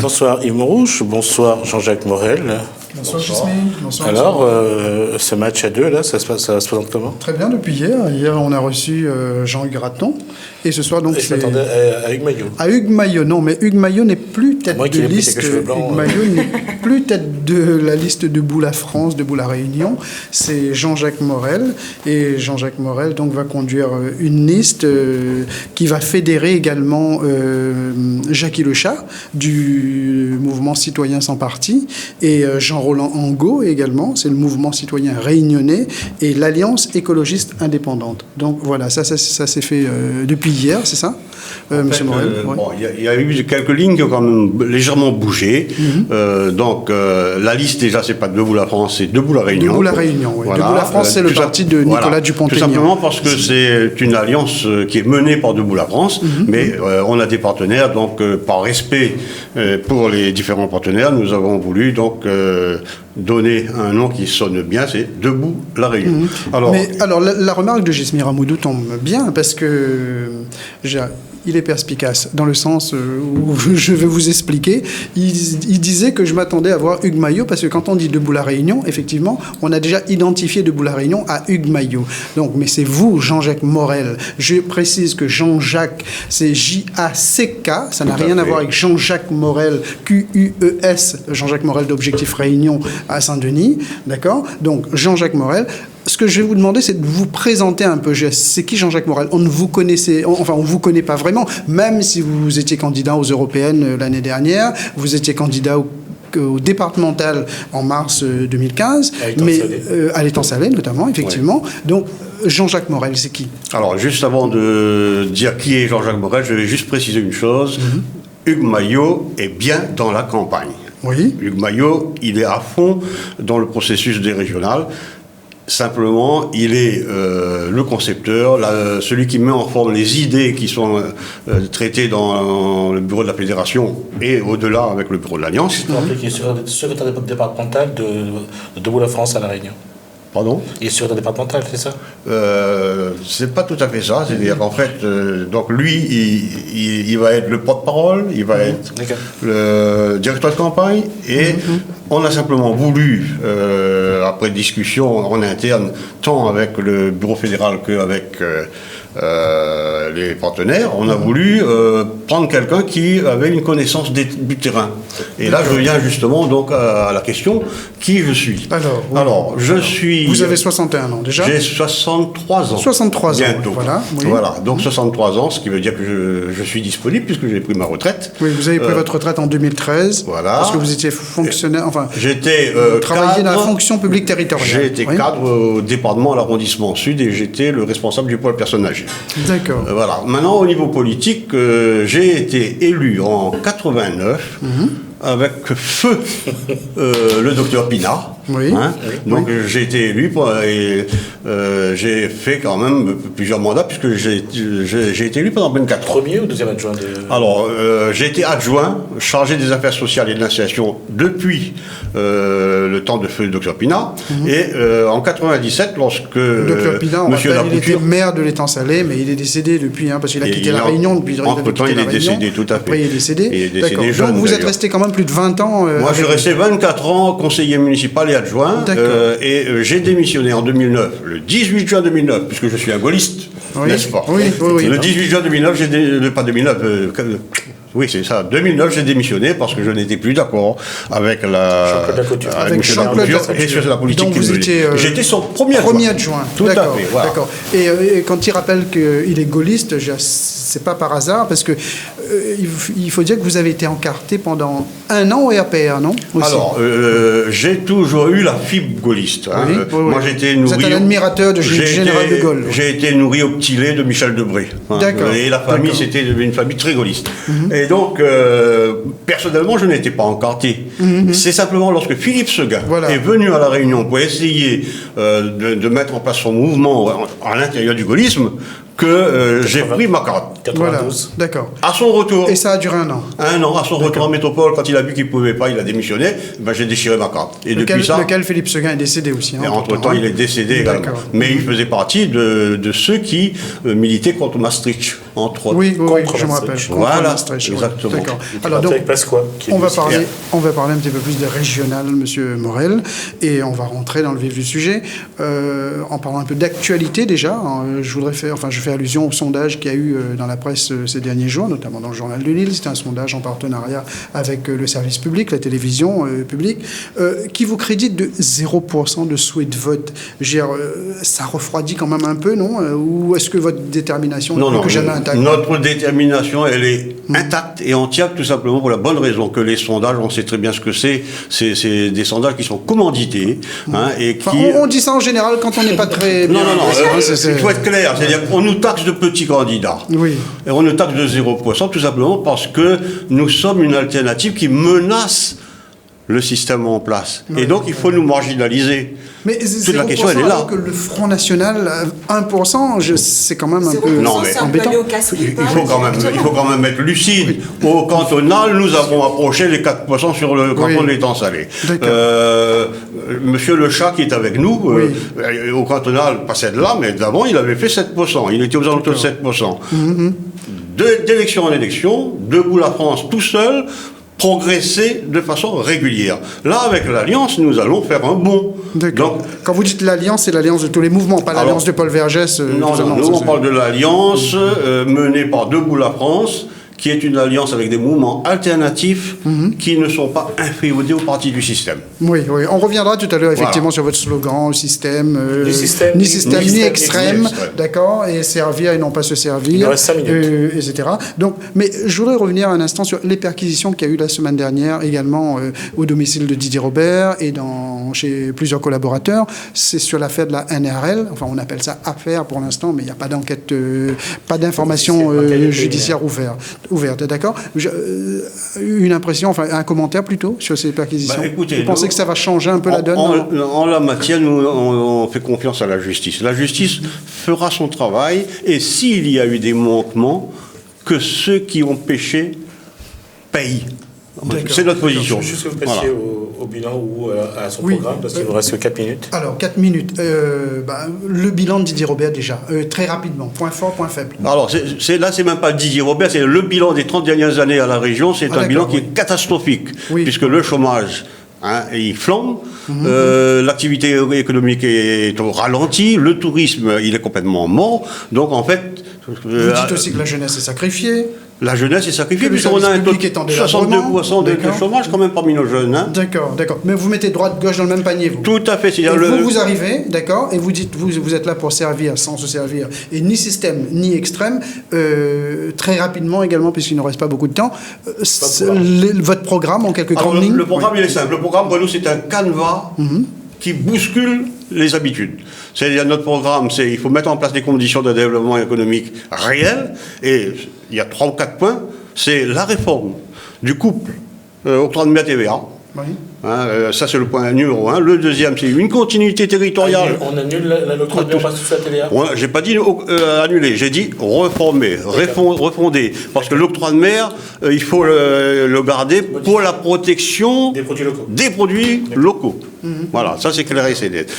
Bonsoir Yves Montrouge, bonsoir Jean-Jacques Morel. Bonsoir Jasmine. Bonsoir. Alors, ce match à deux, là, ça se présente comment? Très bien depuis hier. Hier, on a reçu Jean-Hugues Graton. Et ce soir, donc, je m'attendais à Hugues Maillot. À Hugues Maillot, non, mais Hugues Maillot n'est plus tête de liste. Hugues Maillot n'est plus tête de la liste Debout la France, Debout la Réunion. C'est Jean-Jacques Morel. Et Jean-Jacques Morel, donc, va conduire une liste qui va fédérer également Jackie Lechat du mouvement citoyen sans parti et Jean-Roland Angot également, c'est le mouvement citoyen réunionnais et l'Alliance écologiste indépendante. Donc voilà, ça s'est fait depuis hier, c'est ça, Monsieur Morel? Bon, il y a eu quelques lignes qui ont quand même légèrement bougé. Donc la liste déjà, c'est pas Debout la France, c'est Debout la Réunion. Debout la Réunion, oui. Voilà. Debout la France, c'est le parti de Nicolas Dupont-Aignan. Tout simplement parce que c'est une alliance qui est menée par Debout la France, mais on a des partenaires, donc par respect pour les différents partenaires, nous avons voulu donc donner un nom qui sonne bien, c'est Debout la Réunion. Alors la remarque de Jesmir Amoudou tombe bien parce que il est perspicace dans le sens où je vais vous expliquer. Il disait que je m'attendais à voir Hugues Maillot parce que quand on dit Debout la Réunion, effectivement, on a déjà identifié Debout la Réunion à Hugues Maillot. Donc, mais c'est vous, Jean-Jacques Morel. Je précise que Jean-Jacques, c'est J-A-C-K. Ça n'a rien à voir avec Jean-Jacques Morel, Q-U-E-S, Jean-Jacques Morel d'Objectif Réunion à Saint-Denis. D'accord? Donc, Jean-Jacques Morel. Ce que je vais vous demander, c'est de vous présenter un peu. C'est qui Jean-Jacques Morel? On ne vous connaissait, enfin, on vous connaît pas vraiment, même si vous étiez candidat aux européennes l'année dernière, vous étiez candidat au départemental en mars 2015, mais à l'Étang-Salé notamment, effectivement. Ouais. Donc, Jean-Jacques Morel, c'est qui? Alors, juste avant de dire qui est Jean-Jacques Morel, je vais juste préciser une chose. Hugues Maillot est bien dans la campagne. Oui. Hugues Maillot, il est à fond dans le processus des régionales. Simplement, il est le concepteur, celui qui met en forme les idées qui sont traitées dans le bureau de la Fédération et au-delà avec le bureau de l'Alliance. Je peux rappeler qu'il est secrétaire départemental de Debout la France à La Réunion. Pardon? Il est secrétaire départemental, c'est ça? C'est pas tout à fait ça. C'est-à-dire qu'en fait, donc lui, il va être le porte-parole, il va être le directeur de campagne, et on a simplement voulu, après discussion en interne, tant avec le bureau fédéral qu'avec les partenaires, on a voulu prendre quelqu'un qui avait une connaissance du terrain. Et là, je viens justement donc à la question, qui je suis? Alors, je suis... Vous avez 61 ans déjà? J'ai 63 ans. 63 ans, bientôt. Voilà. Oui. Voilà, donc 63 ans, ce qui veut dire que je suis disponible puisque j'ai pris ma retraite. Oui, vous avez pris votre retraite en 2013. Voilà. Parce que vous étiez fonctionnaire, enfin... J'étais travaillé dans la fonction publique territoriale. J'ai été cadre au département à l'arrondissement sud et j'étais le responsable du pôle personnes âgées. D'accord. Voilà. Maintenant, au niveau politique, j'ai été élu en 89 avec feu le docteur Pinard. Oui. Donc j'ai été élu et j'ai fait quand même plusieurs mandats puisque j'ai été élu pendant 24 ans. Premier ou deuxième adjoint Alors, j'ai été adjoint, chargé des affaires sociales et de l'installation depuis le temps de feu du docteur Pinard. Et en 97, lorsque docteur Pinard, il était maire de l'Étang-Salé, mais il est décédé depuis, parce qu'il a quitté la Réunion. Entre-temps, il est décédé, tout à fait. Après, il est décédé. Il est décédé jeune. Donc vous êtes resté quand même plus de 20 ans. Moi, je suis resté 24 ans conseiller municipal et adjoint. Et j'ai démissionné en 2009, le 18 juin 2009, puisque je suis un gaulliste, n'est-ce pas? Oui. Le 18 juin 2009, pas 2009, oui, c'est ça. 2009, j'ai démissionné parce que je n'étais plus d'accord avec Jean-Claude Lacouture et sur la politique qu'il menait. J'étais son premier adjoint. Tout à fait. Voilà. D'accord. Et quand il rappelle qu'il est gaulliste, c'est pas par hasard, parce que il faut dire que vous avez été encarté pendant un an au RPR, non? Aussi. Alors, j'ai toujours eu la fibre gaulliste. Hein. Moi, j'ai été nourri. Vous êtes un admirateur du général de Gaulle. J'ai été nourri au petit lait de Michel Debré. Hein. D'accord. Et la famille, c'était une famille très gaulliste. Et donc, personnellement, je n'étais pas encarté. C'est simplement lorsque Philippe Seguin est venu à La Réunion pour essayer de mettre en place son mouvement à l'intérieur du gaullisme que j'ai pris ma carte. 92. Voilà, d'accord. À son retour. Et ça a duré un an. Un an, à son retour en métropole, quand il a vu qu'il ne pouvait pas, il a démissionné, j'ai déchiré ma carte. Et depuis ça... Lequel Philippe Seguin est décédé aussi. Et entre-temps, il est décédé également. Mais il faisait partie de ceux qui militaient contre Maastricht. entre autres. Oui, Contre je me Maastricht. rappelle. Voilà, Maastricht, oui. exactement. D'accord. Alors donc, Pasqua, on va parler un petit peu plus de régional, Monsieur Morel, et on va rentrer dans le vif du sujet en parlant un peu d'actualité déjà. Je fais allusion au sondage qu'il y a eu dans la presse ces derniers jours, notamment dans le journal de Lille. C'est un sondage en partenariat avec le service public, la télévision publique, qui vous crédite de 0% de souhait de vote. Ça refroidit quand même un peu, non? Ou est-ce que votre détermination est plus que jamais intacte? Notre détermination, elle est intacte et entière, tout simplement pour la bonne raison que les sondages, on sait très bien ce que c'est. C'est des sondages qui sont commandités. Et qui... on dit ça en général quand on n'est pas très... Non, il faut être clair. C'est-à-dire qu'on nous taxe de petits candidats. Oui. Et on nous taxe de 0%, tout simplement parce que nous sommes une alternative qui menace le système en place. Oui, et donc, il faut nous marginaliser. Mais toute la question, elle est là. Que le Front National, 1%, c'est quand même un peu embêtant. Il faut quand même être lucide. Oui. Au cantonal, nous avons approché les 4% sur le canton de l'Étang-Salé. Monsieur Le Chat, qui est avec nous, au cantonal, passait de là, mais d'avant, il avait fait 7%. Il était aux alentours de 7%. D'élection en élection, debout la France tout seul, progresser de façon régulière. Là, avec l'Alliance, nous allons faire un bond. Donc, quand vous dites l'Alliance, c'est l'Alliance de tous les mouvements, pas l'Alliance de Paul Vergès. Non, nous, on parle de l'Alliance menée par Debout la France, qui est une alliance avec des mouvements alternatifs qui ne sont pas inféodés au parti du système. Oui, on reviendra tout à l'heure effectivement sur votre slogan, système, ni système ni extrême, d'accord, et servir et non pas se servir, il reste 5 minutes. etc. Donc, mais je voudrais revenir un instant sur les perquisitions qu'il y a eu la semaine dernière également au domicile de Didier Robert et chez plusieurs collaborateurs. C'est sur l'affaire de la NRL, enfin on appelle ça affaire pour l'instant, mais il n'y a pas d'enquête, pas d'information judiciaire ouverte, d'accord. Une impression, enfin un commentaire plutôt sur ces perquisitions. Écoutez, vous pensez que ça va changer un peu la donne? En la matière, nous on fait confiance à la justice. La justice fera son travail et s'il y a eu des manquements, que ceux qui ont péché payent. C'est notre position. Juste que vous passiez au bilan ou à son programme, parce qu'il vous reste 4 minutes. Alors, 4 minutes. Le bilan de Didier Robert, déjà, très rapidement. Point fort, point faible. Alors, là, c'est même pas Didier Robert, c'est le bilan des 30 dernières années à la région. C'est un bilan qui est catastrophique, puisque le chômage... il flambe, l'activité économique est au ralenti, le tourisme, il est complètement mort. Donc, en fait... Vous dites aussi que la jeunesse est sacrifiée. La jeunesse est sacrifiée, puisqu'on a un taux de 62% de chômage quand même parmi nos jeunes. D'accord. Mais vous mettez droite-gauche dans le même panier, vous. Tout à fait. Vous arrivez, d'accord, et vous dites, vous êtes là pour servir, sans se servir, et ni système, ni extrême, très rapidement également, puisqu'il ne reste pas beaucoup de temps, votre programme, en quelques grandes lignes. Le programme, il est simple. Le programme, pour nous, c'est un canevas qui bouscule les habitudes. C'est-à-dire, notre programme, il faut mettre en place des conditions de développement économique réelles, et il y a 3 ou 4 points. C'est la réforme du couple octroi de mer TVA. Oui. Ça, c'est le point numéro 1. Le deuxième, c'est une continuité territoriale. On annule l'octroi de mer, on passe tout à la TVA. J'ai pas dit annuler, j'ai dit reformer, refonder. Parce que l'octroi de mer, il faut le garder pour la protection des produits locaux. Voilà, ça c'est clair et c'est net.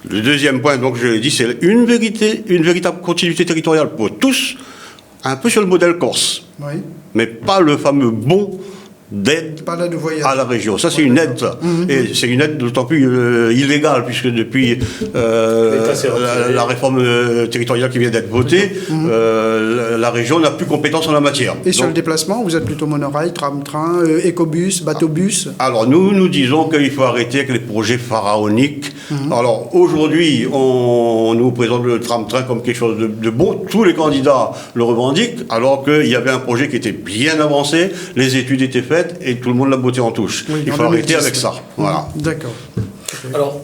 Le deuxième point, donc je l'ai dit, c'est une véritable continuité territoriale pour tous, un peu sur le modèle corse. Oui. Mais pas le fameux bon d'aide à la région. Ça, c'est une aide, ça. Et c'est une aide d'autant plus illégale, puisque depuis la réforme territoriale qui vient d'être votée, la région n'a plus compétence en la matière. Et sur le déplacement, vous êtes plutôt monorail, tram-train, écobus, bateau-bus? Alors, nous disons qu'il faut arrêter avec les projets pharaoniques. Alors, aujourd'hui, on nous présente le tram-train comme quelque chose de bon. Tous les candidats le revendiquent, alors qu'il y avait un projet qui était bien avancé, les études étaient faites, et tout le monde l'a botté en touche. Il faut arrêter avec ça. Voilà. D'accord. Alors,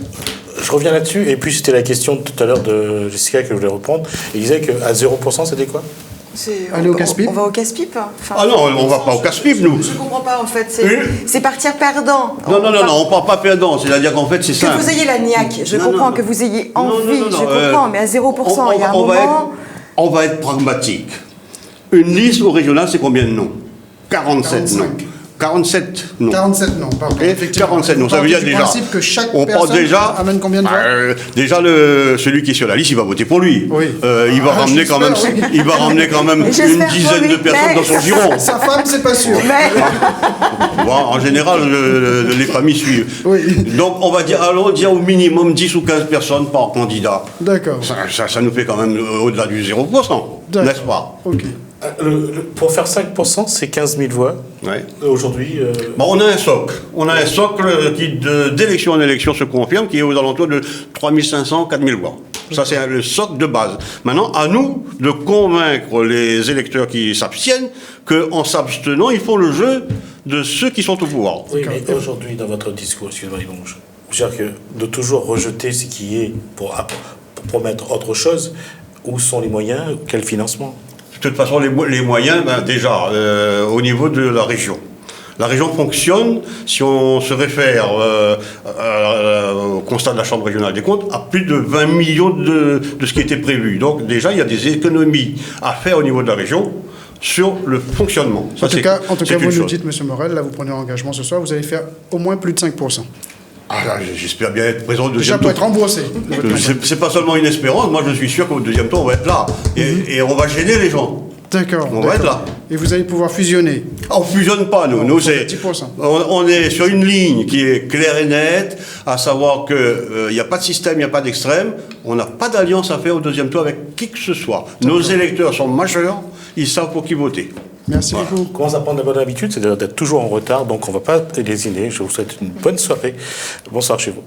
je reviens là-dessus, et puis c'était la question tout à l'heure de Jessica que je voulais reprendre. Il disait qu'à 0%, c'était quoi? Aller au casse-pipe. On va au casse-pipe. Ah non, on ne va pas au casse-pipe, nous. Je ne comprends pas, en fait. C'est partir perdant. Non, on ne part pas perdant. C'est-à-dire qu'en fait, c'est ça. Que vous ayez la niaque, je comprends. Que vous ayez envie, je comprends. Mais à 0%, il y a un moment... On va être pragmatique. Une liste au régional, c'est combien de noms? 47 noms. 47 non. 47 non, pardon. Okay. Effectivement. 47 non, ça veut dire déjà. Que chaque on personne pense déjà, amène combien de voix déjà celui qui est sur la liste, il va voter pour lui. Oui. Il va ramener quand même, oui. il va ramener quand même une dizaine de personnes dans son giron. Sa femme, c'est pas sûr. Bon, en général, les familles suivent. Oui. Donc, on va dire, allons dire au minimum 10 ou 15 personnes par candidat. D'accord. Ça nous fait quand même au-delà du 0%, n'est-ce pas? Ok. Pour faire 5%, c'est 15 000 voix. Ouais. Aujourd'hui... Bon, on a un socle. On a un socle qui, d'élection en élection, se confirme, qui est aux alentours de 3 500, 4 000 voix. Ça, c'est le socle de base. Maintenant, à nous de convaincre les électeurs qui s'abstiennent qu'en s'abstenant, ils font le jeu de ceux qui sont au pouvoir. Oui, mais aujourd'hui, dans votre discours, excusez-moi, je veux dire que de toujours rejeter ce qui est pour promettre autre chose, où sont les moyens, quel financement? De toute façon, les moyens, déjà, au niveau de la région. La région fonctionne, si on se réfère au constat de la Chambre régionale des comptes, à plus de 20 millions de ce qui était prévu. Donc déjà, il y a des économies à faire au niveau de la région sur le fonctionnement. Ça, en tout cas, vous nous dites, M. Morel, là vous prenez un engagement ce soir, vous allez faire au moins plus de 5%. J'espère bien être présent au déjà deuxième tour. Déjà pour être remboursé. C'est pas seulement une espérance, moi je suis sûr qu'au deuxième tour on va être là. Et on va gêner les gens. D'accord. On va être là. Et vous allez pouvoir fusionner. On ne fusionne pas, nous. Nous c'est, on est sur une ligne qui est claire et nette, à savoir qu'il n'y a pas de système, il n'y a pas d'extrême. On n'a pas d'alliance à faire au deuxième tour avec qui que ce soit. Nos électeurs sont majeurs, ils savent pour qui voter. Merci beaucoup. On commence à prendre la bonne habitude, c'est d'être toujours en retard, donc on ne va pas lésiner. Je vous souhaite une bonne soirée. Bonsoir chez vous.